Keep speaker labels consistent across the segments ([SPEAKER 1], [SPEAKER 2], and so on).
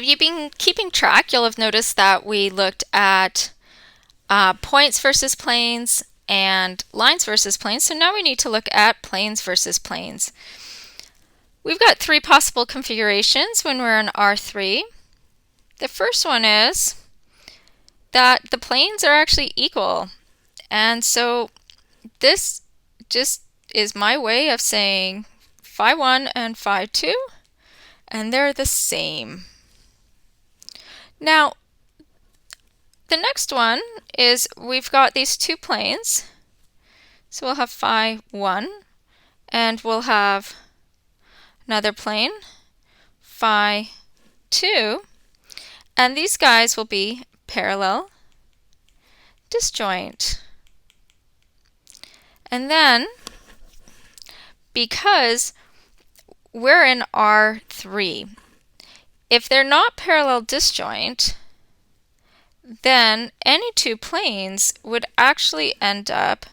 [SPEAKER 1] If you've been keeping track, you'll have noticed that we looked at points versus planes and lines versus planes. So now we need to look at planes versus planes. We've got three possible configurations when we're in R3. The first one is that the planes are actually equal. And so this just is my way of saying phi 1 and phi 2, and they're the same. Now, the next one is we've got these two planes. So we'll have phi 1, and we'll have another plane, phi 2, and these guys will be parallel disjoint. And then, because we're in R3, if they're not parallel disjoint, then any two planes would actually end up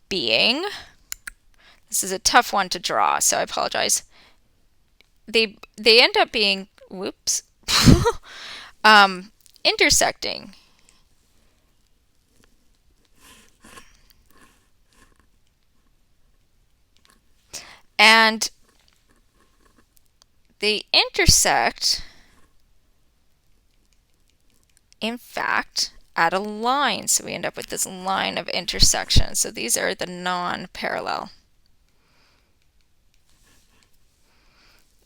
[SPEAKER 1] being, this is a tough one to draw, so I apologize. They end up being, whoops, intersecting. And they intersect, in fact, at a line. So we end up with this line of intersection. So these are the non-parallel.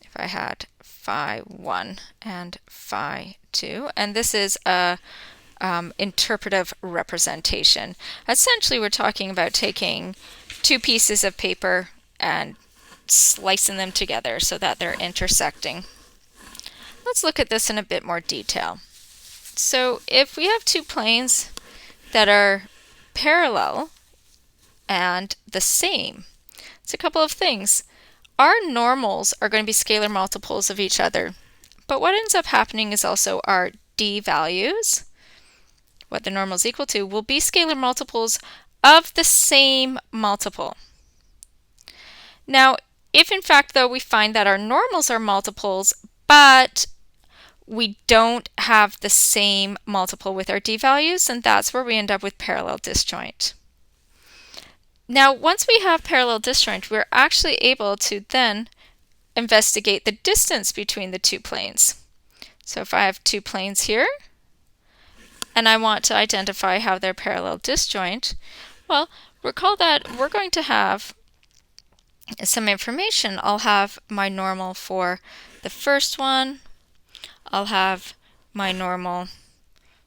[SPEAKER 1] If I had phi 1 and phi 2, and this is a interpretive representation. Essentially, we're talking about taking two pieces of paper and slicing them together so that they're intersecting. Let's look at this in a bit more detail. So if we have two planes that are parallel and the same, it's a couple of things. Our normals are going to be scalar multiples of each other, but what ends up happening is also our d values, what the normal is equal to, will be scalar multiples of the same multiple. Now, if in fact though we find that our normals are multiples, but we don't have the same multiple with our d values, and that's where we end up with parallel disjoint. Now, once we have parallel disjoint, we're actually able to then investigate the distance between the two planes. So if I have two planes here, and I want to identify how they're parallel disjoint, well, recall that we're going to have some information. I'll have my normal for the first one. I'll have my normal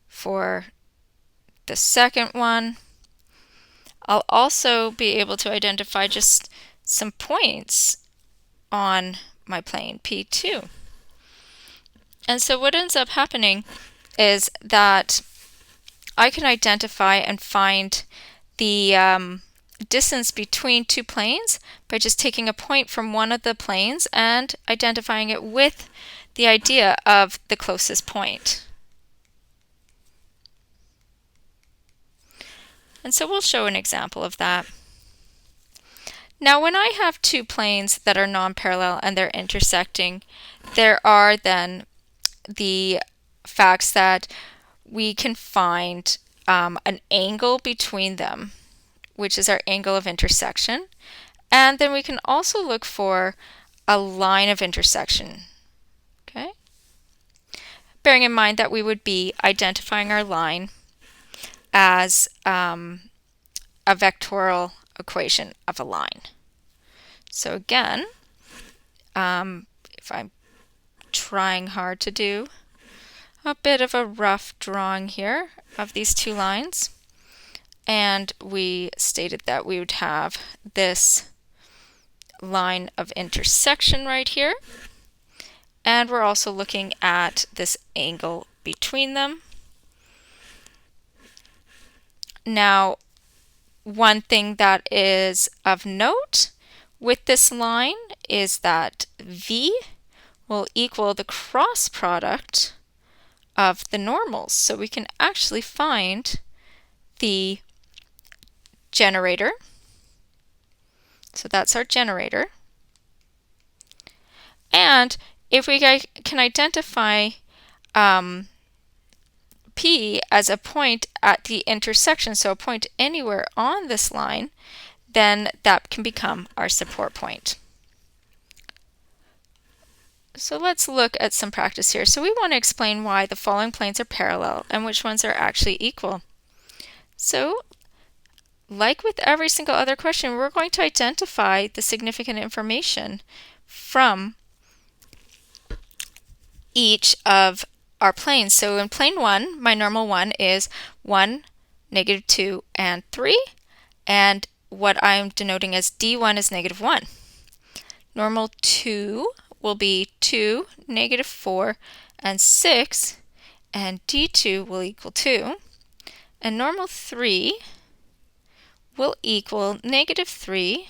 [SPEAKER 1] for the second one. I'll also be able to identify just some points on my plane P2. And so what ends up happening is that I can identify and find the distance between two planes by just taking a point from one of the planes and identifying it with the idea of the closest point. And so we'll show an example of that. Now, when I have two planes that are non-parallel and they're intersecting, there are then the facts that we can find an angle between them, which is our angle of intersection. And then we can also look for a line of intersection. Okay? Bearing in mind that we would be identifying our line as a vectorial equation of a line. So again, if I'm trying hard to do a bit of a rough drawing here of these two lines, and we stated that we would have this line of intersection right here, and we're also looking at this angle between them. Now, one thing that is of note with this line is that V will equal the cross product of the normals. So we can actually find the generator. So that's our generator. And if we can identify P as a point at the intersection, so a point anywhere on this line, then that can become our support point. So let's look at some practice here. So we want to explain why the following planes are parallel and which ones are actually equal. So, like with every single other question, we're going to identify the significant information from each of our planes. So in plane 1, my normal 1 is 1, -2, and 3, and what I'm denoting as D1 is -1. Normal 2 will be 2, -4, and 6, and D2 will equal 2. And normal 3 will equal -3,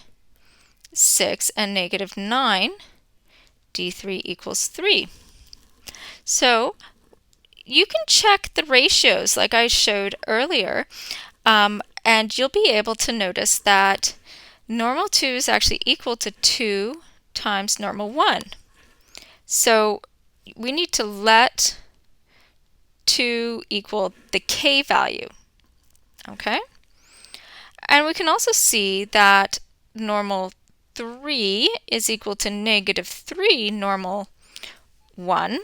[SPEAKER 1] 6, and -9. D3 equals 3. So you can check the ratios like I showed earlier, and you'll be able to notice that normal 2 is actually equal to 2 times normal 1. So we need to let 2 equal the k value, okay? And we can also see that normal 3 is equal to -3 normal 1.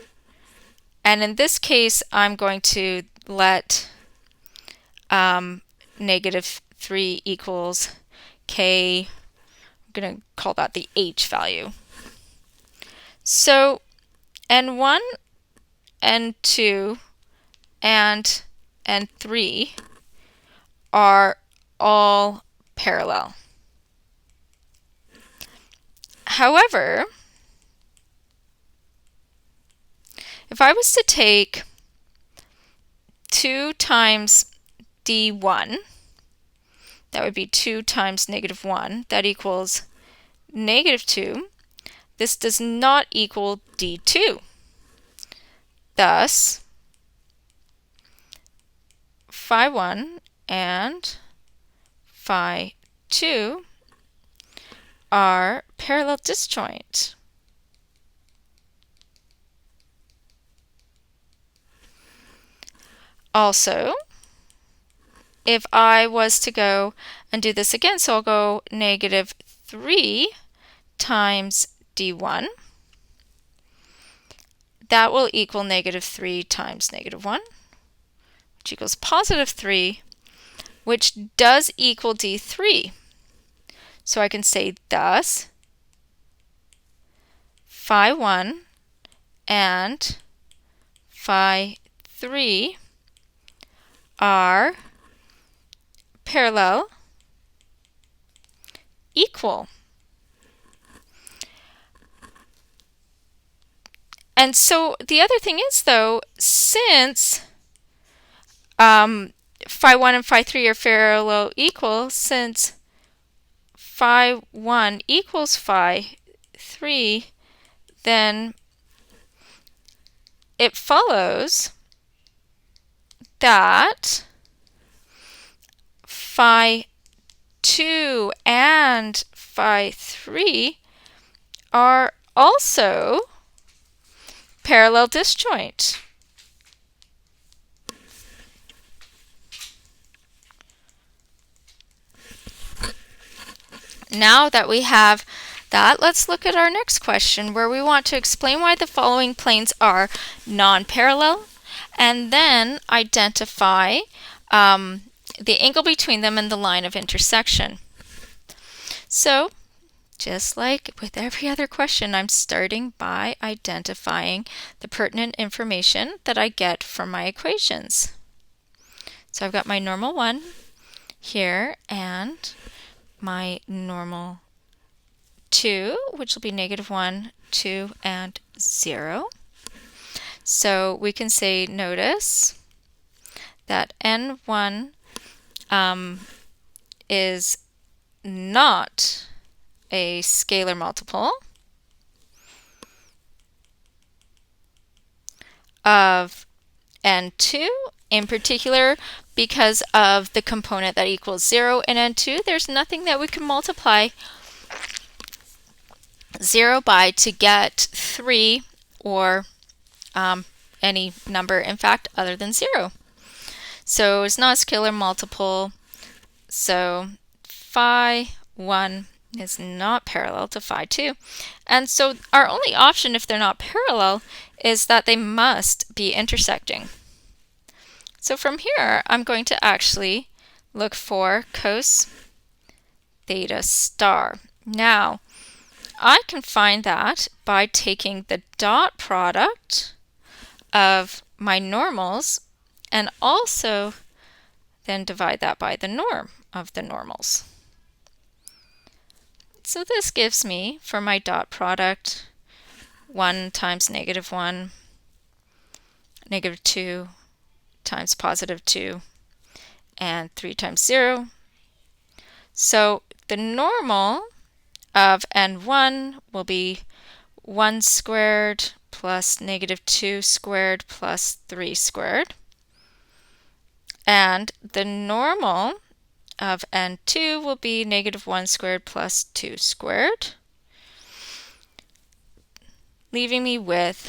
[SPEAKER 1] And in this case, I'm going to let -3 equals k, I'm going to call that the h value. So n1, n2, and n3 are all parallel. However, if I was to take 2 times d1, that would be 2 times -1, that equals -2. This does not equal d2. Thus, phi 1 and phi 2 are parallel disjoint. Also, if I was to go and do this again, so I'll go -3 times d1, that will equal -3 times -1, which equals +3, which does equal d3. So I can say thus, phi 1 and phi 3 are parallel, equal. And so the other thing is, though, since phi 1 and phi 3 are parallel equal, since phi 1 equals phi 3, then it follows that phi 2 and phi 3 are also parallel disjoint. Now that we have that, let's look at our next question, where we want to explain why the following planes are non-parallel, and then identify the angle between them and the line of intersection. So, just like with every other question, I'm starting by identifying the pertinent information that I get from my equations. So I've got my normal 1 here and my normal 2, which will be -1, 2, and 0. So we can say, notice that n1 is not a scalar multiple of n2, in particular because of the component that equals 0 in n2. There's nothing that we can multiply 0 by to get 3 or any number, in fact, other than 0. So it's not a scalar multiple. So phi 1 is not parallel to phi 2. And so our only option if they're not parallel is that they must be intersecting. So from here, I'm going to actually look for cos theta star. Now, I can find that by taking the dot product of my normals and also then divide that by the norm of the normals. So this gives me, for my dot product, 1 times -1, -2 times +2, and 3 times 0. So the normal of n1 will be 1 squared plus -2 squared plus 3 squared. And the normal of n2 will be -1 squared plus 2 squared, leaving me with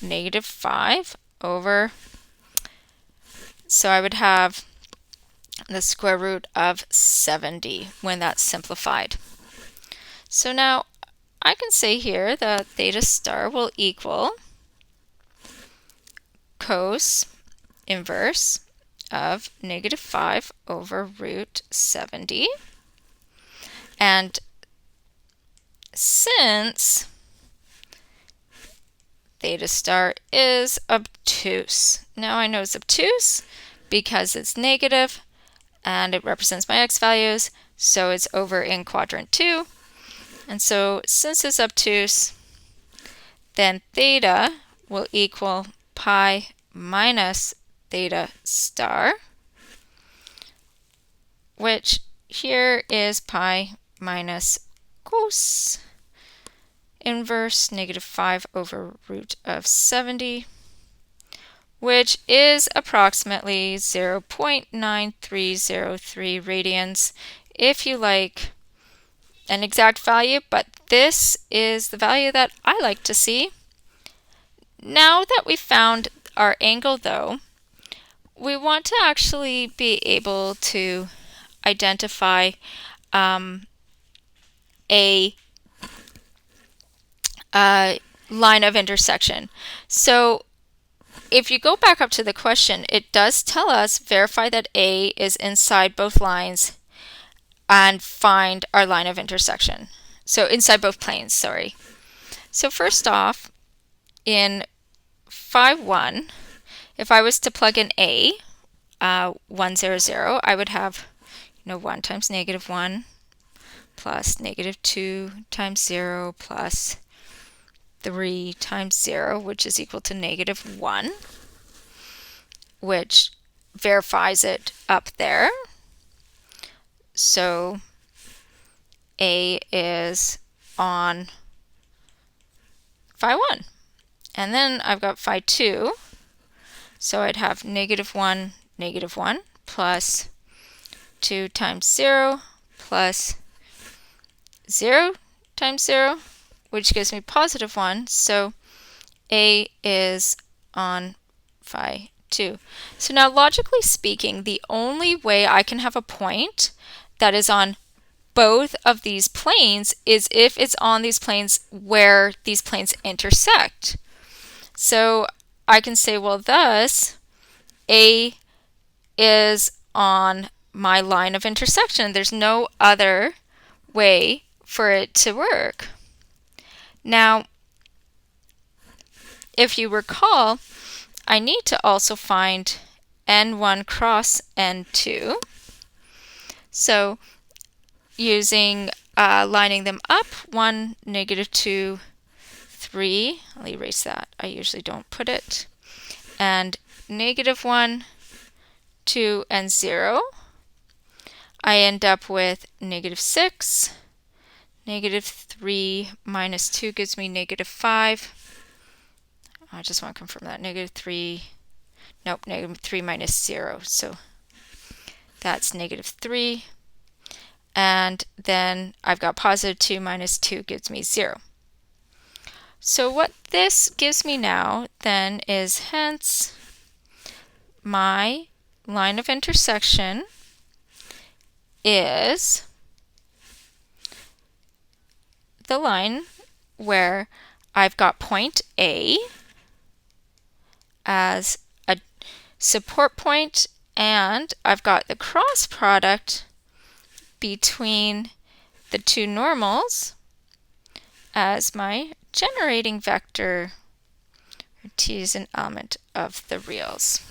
[SPEAKER 1] -5 over, so I would have the square root of 70 when that's simplified. So now I can say here that theta star will equal cos inverse of -5 over root 70. And since theta star is obtuse, now I know it's obtuse because it's negative and it represents my x values, so it's over in quadrant 2. And so since it's obtuse, then theta will equal pi minus theta star, which here is pi minus cos inverse -5 over root of 70, which is approximately 0.9303 radians. If you like an exact value, but this is the value that I like to see. Now that we found our angle, though, we want to actually be able to identify a line of intersection. So if you go back up to the question, it does tell us verify that A is inside both lines and find our line of intersection. So inside both planes, sorry. So first off, in phi 1, if I was to plug in A, 1, 0, 0, I would have 1 times -1 plus -2 times 0 plus 3 times 0, which is equal to -1, which verifies it up there. So A is on phi 1. And then I've got phi 2. So I'd have -1, -1 plus 2 times 0 plus 0 times 0, which gives me +1. So A is on phi 2. So now logically speaking, the only way I can have a point that is on both of these planes is if it's on these planes where these planes intersect. So I can say, well, thus A is on my line of intersection. There's no other way for it to work. Now, if you recall, I need to also find n1 cross n2. So using lining them up, 1, -2, 3, I'll erase that, I usually don't put it, and -1, 2, and 0, I end up with -6, -3 minus 2 gives me -5. I just want to confirm that, -3, nope, -3 minus 0, so that's -3. And then I've got +2 minus 2 gives me 0. So what this gives me now then is hence my line of intersection is the line where I've got point A as a support point, and I've got the cross product between the two normals as my generating vector. T is an element of the reals.